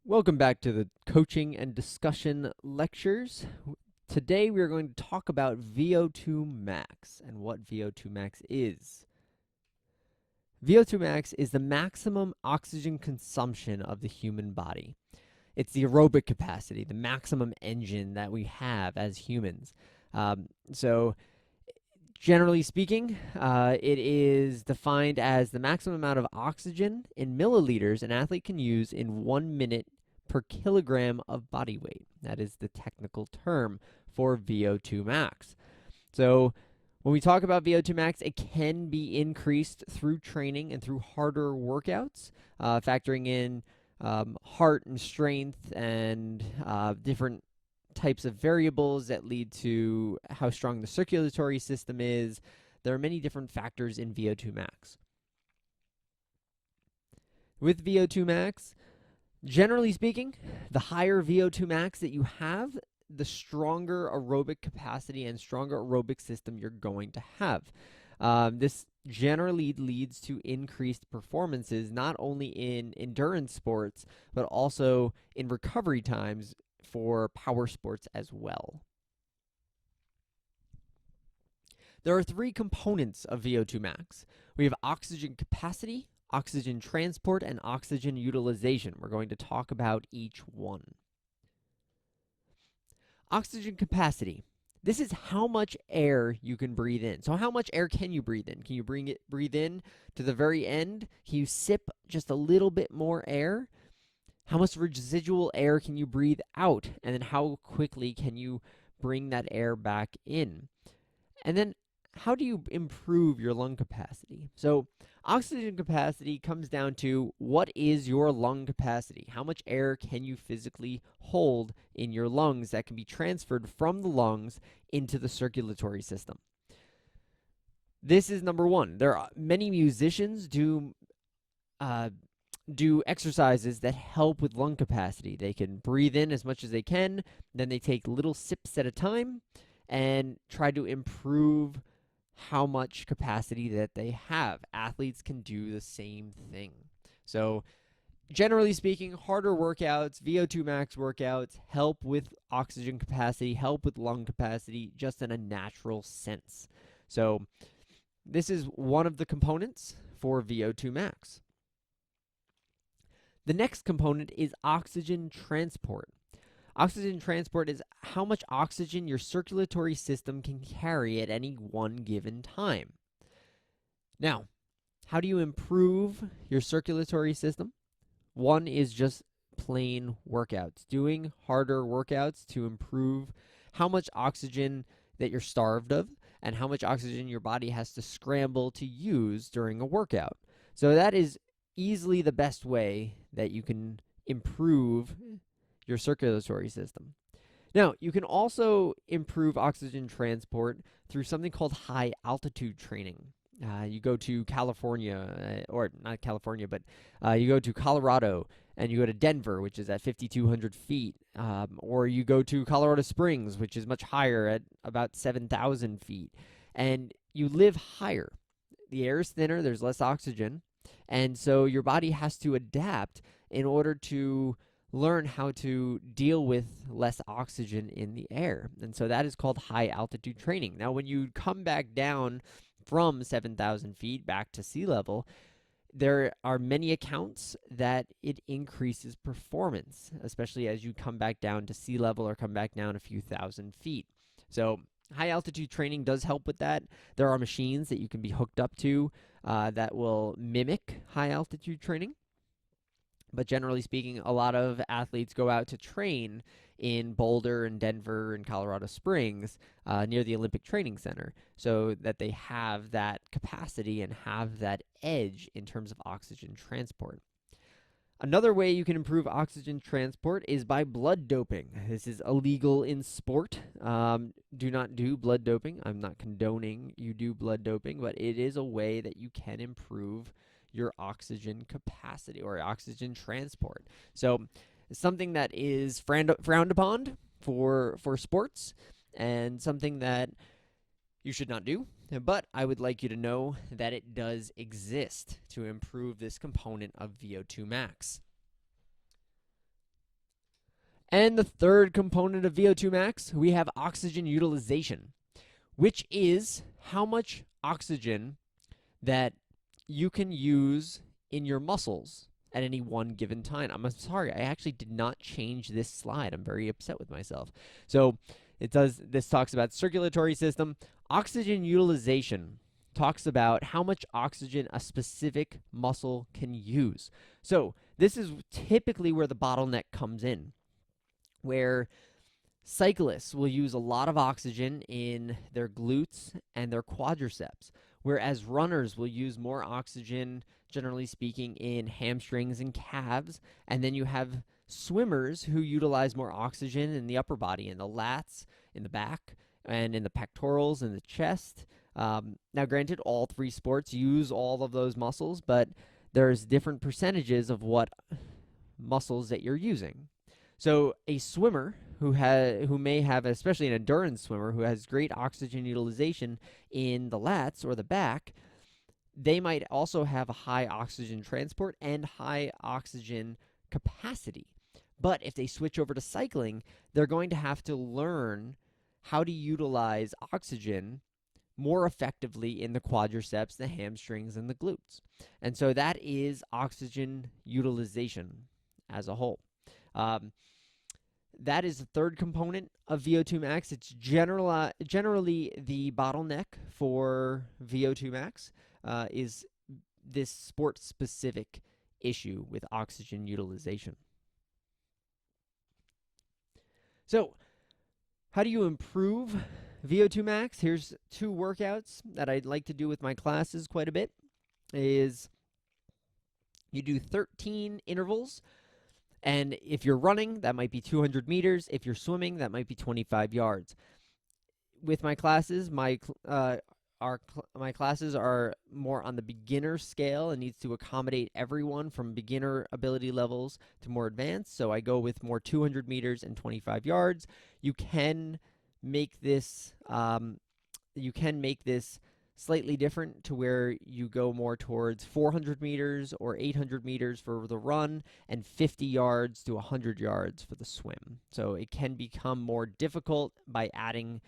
Welcome back to the coaching and discussion lectures. Today we are going to talk about VO2 max and what VO2 max is. VO2 max is the maximum oxygen consumption of the human body. It's the aerobic capacity, the maximum engine that we have as humans. So, generally speaking, it is defined as the maximum amount of oxygen in milliliters an athlete can use in 1 minute per kilogram of body weight. That is the technical term for VO2 max. So, when we talk about VO2 max, it can be increased through training and through harder workouts, factoring in heart and strength and different types of variables that lead to how strong the circulatory system is. There are many different factors in VO2 max. With VO2 max, generally speaking, the higher VO2 max that you have, the stronger aerobic capacity and stronger aerobic system you're going to have. This generally leads to increased performances, not only in endurance sports, but also in recovery times for power sports as well. There are three components of VO2 max. We have oxygen capacity, oxygen transport, and oxygen utilization. We're going to talk about each one. Oxygen capacity. This is how much air you can breathe in. So how much air can you breathe in? Can you breathe in to the very end? Can you sip just a little bit more air? How much residual air can you breathe out? And then how quickly can you bring that air back in? And then how do you improve your lung capacity? So oxygen capacity comes down to what is your lung capacity? How much air can you physically hold in your lungs that can be transferred from the lungs into the circulatory system? This is number one. There are many musicians do exercises that help with lung capacity. They can breathe in as much as they can, then they take little sips at a time and try to improve how much capacity that they have. Athletes can do the same thing. So, generally speaking, harder workouts, VO2 max workouts help with oxygen capacity, help with lung capacity just in a natural sense. So, this is one of the components for VO2 max. The next component is oxygen transport. Oxygen transport is how much oxygen your circulatory system can carry at any one given time. Now, how do you improve your circulatory system? One is just plain workouts, doing harder workouts to improve how much oxygen that you're starved of and how much oxygen your body has to scramble to use during a workout. So that is easily the best way that you can improve your circulatory system. Now, you can also improve oxygen transport through something called high altitude training. You go to California, or not California, but you go to Colorado and you go to Denver, which is at 5,200 feet, or you go to Colorado Springs, which is much higher at about 7,000 feet, and you live higher. The air is thinner, there's less oxygen, and so your body has to adapt in order to learn how to deal with less oxygen in the air. And so that is called high altitude training. Now, when you come back down from 7,000 feet back to sea level, there are many accounts that it increases performance, especially as you come back down to sea level or come back down a few thousand feet. So high altitude training does help with that. There are machines that you can be hooked up to that will mimic high altitude training. But generally speaking, a lot of athletes go out to train in Boulder and Denver and Colorado Springs near the Olympic Training Center so that they have that capacity and have that edge in terms of oxygen transport. Another way you can improve oxygen transport is by blood doping. This is illegal in sport. Do not do blood doping. I'm not condoning you do blood doping, but it is a way that you can improve your oxygen capacity or oxygen transport. So something that is frowned upon for sports and something that you should not do, but I would like you to know that it does exist to improve this component of VO2 max. And the third component of VO2 max, we have oxygen utilization, which is how much oxygen that you can use in your muscles at any one given time. I'm sorry, I actually did not change this slide. I'm very upset with myself. So this talks about circulatory system. Oxygen utilization talks about how much oxygen a specific muscle can use. So this is typically where the bottleneck comes in, where cyclists will use a lot of oxygen in their glutes and their quadriceps, whereas runners will use more oxygen, generally speaking, in hamstrings and calves. And then you have swimmers who utilize more oxygen in the upper body, in the lats, in the back, and in the pectorals and the chest. Now, granted, all three sports use all of those muscles, but there's different percentages of what muscles that you're using. So a swimmer who may have, especially an endurance swimmer who has great oxygen utilization in the lats or the back, they might also have a high oxygen transport and high oxygen capacity. But if they switch over to cycling, they're going to have to learn how to utilize oxygen more effectively in the quadriceps, the hamstrings, and the glutes. And so that is oxygen utilization as a whole. That is the third component of VO2 max. It's generally the bottleneck for VO2 max is this sport-specific issue with oxygen utilization. So, how do you improve VO2 max? Here's two workouts that I'd like to do with my classes quite a bit. Is you do 13 intervals. And if you're running, that might be 200 meters. If you're swimming, that might be 25 yards. With my classes, my classes are more on the beginner scale and needs to accommodate everyone from beginner ability levels to more advanced. So I go with more 200 meters and 25 yards. You can make this slightly different to where you go more towards 400 meters or 800 meters for the run and 50 yards to 100 yards for the swim. So it can become more difficult by adding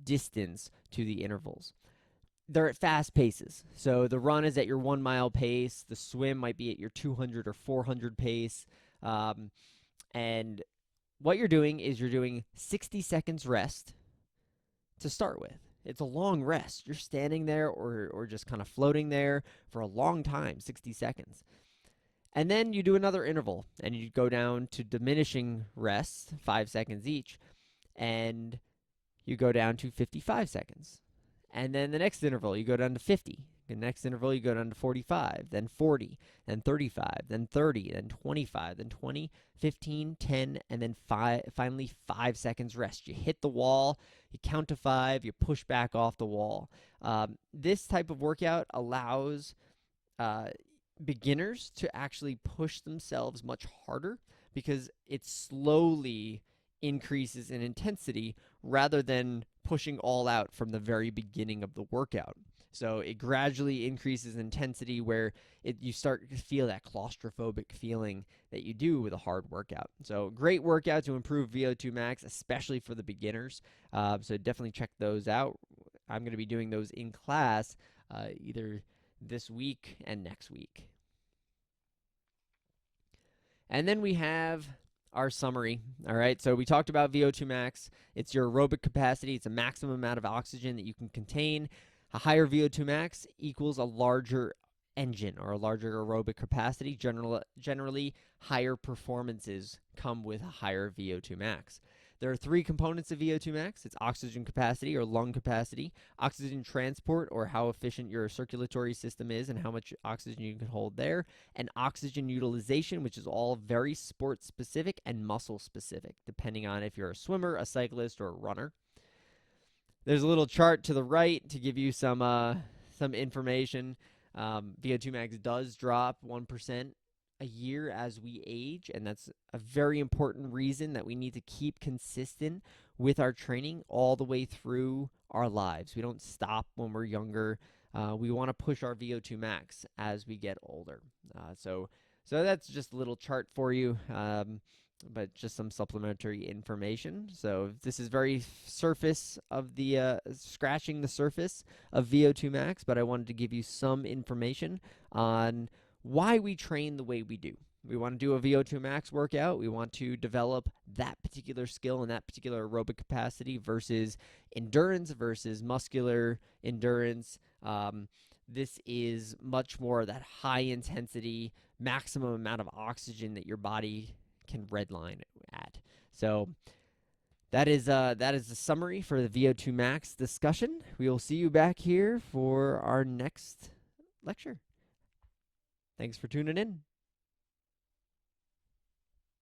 distance to the intervals. They're at fast paces. So the run is at your 1 mile pace. The swim might be at your 200 or 400 pace. And what you're doing is you're doing 60 seconds rest to start with. It's a long rest. You're standing there or just kind of floating there for a long time, 60 seconds. And then you do another interval, and you go down to diminishing rests, 5 seconds each, and you go down to 55 seconds. And then the next interval, you go down to 50. The next interval, you go down to 45, then 40, then 35, then 30, then 25, then 20, 15, 10, and then finally 5 seconds rest. You hit the wall, you count to 5, you push back off the wall. This type of workout allows beginners to actually push themselves much harder because it slowly increases in intensity rather than pushing all out from the very beginning of the workout. So it gradually increases intensity where you start to feel that claustrophobic feeling that you do with a hard workout. So great workout to improve VO2 max, especially for the beginners. So definitely check those out. I'm going to be doing those in class either this week and next week. And then we have our summary. All right, so we talked about VO2 max. It's your aerobic capacity. It's a maximum amount of oxygen that you can contain. A higher VO2 max equals a larger engine or a larger aerobic capacity. Generally, higher performances come with a higher VO2 max. There are three components of VO2 max. It's oxygen capacity or lung capacity, oxygen transport or how efficient your circulatory system is and how much oxygen you can hold there, and oxygen utilization, which is all very sport specific and muscle specific, depending on if you're a swimmer, a cyclist, or a runner. There's a little chart to the right to give you some information. VO2 max does drop 1% a year as we age, and that's a very important reason that we need to keep consistent with our training all the way through our lives. We don't stop when we're younger. We want to push our VO2 max as we get older. So that's just a little chart for you. but just some supplementary information. So this is very surface of the scratching the surface of VO2 Max, but I wanted to give you some information on why we train the way we do. We want to do a VO2 Max workout. We want to develop that particular skill and that particular aerobic capacity versus endurance versus muscular endurance. This is much more that high intensity, maximum amount of oxygen that your body can redline at. So that is the summary for the VO2 Max discussion. We will see you back here for our next lecture. Thanks for tuning in.